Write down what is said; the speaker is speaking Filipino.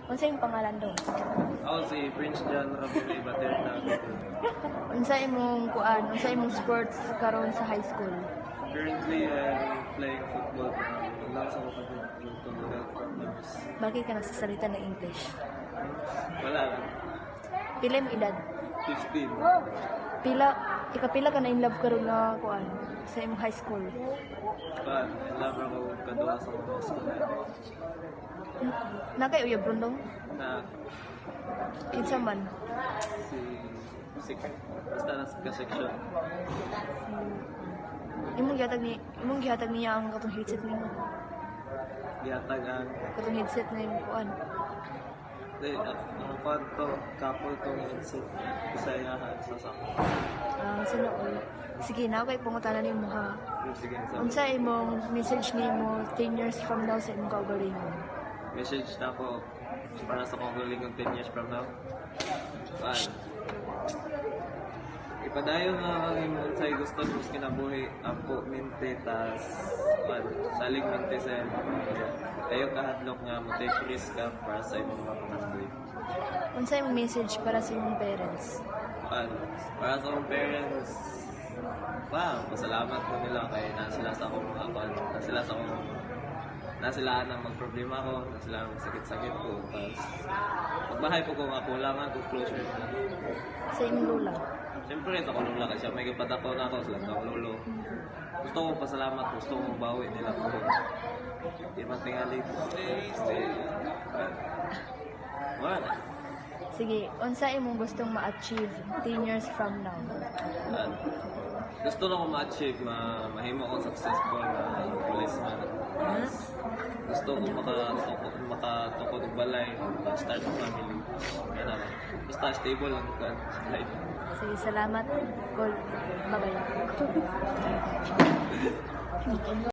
Unsa imong pangalan daw? Ako si Prince John Rabuli Baterna. Unsa imong kuan? Unsa imong sports karon sa high school? Currently, I'm playing football. Wala sa ko to health problems. Bakit ka nagsasalita ng English? Wala. Pila imong edad? 15. Ikapila ka na in love karon na kuan sa imong high school? But, in love ako kaduha sa mga school. Na kay uyab rondong? Na Kinsa man? si Sik. Basta nasa ka-section. Imong gihatag niya ang katong headset nimo. Gihatag ang Katong headset na imong kuan. ang kwan to, couple tong headset. Isayahan sa sako. Sinuol. Sige na kay pangutana nimo ha. Sige, sa Unsa imong message nimo 10 years from now sa imong kaugalingon? message na ako para sa kong 10 years from now. Ipadayon na ang imong say gusto mo sa kinabuhi ako mente tas salig mente sa ayo kahadlok nga mo take risk ka para sa imong mga panaboy. Unsa imong message para sa imong parents? Para sa akong parents, pasalamat ko nila kay nasila sa akong mga nasilaan ang magproblema ko, nasilaan ang sakit-sakit ko. Tapos, pagbahay po kung ako lang ako closure na. Sa imong lula? Siyempre, sa kulula kasi siya may kipadako na ako sila sa lulo. Gusto kong pasalamat, gusto kong bawi nila ko. Di man tingali ko. Wala. Sige, unsa imong gustong ma-achieve 10 years from now? Gusto na ko ma-achieve, mahimo akong successful na policeman. Gusto ko makatukod ng balay, start a family. Yan naman. Basta stable lang ka life. Sige, salamat. Call. Bye-bye.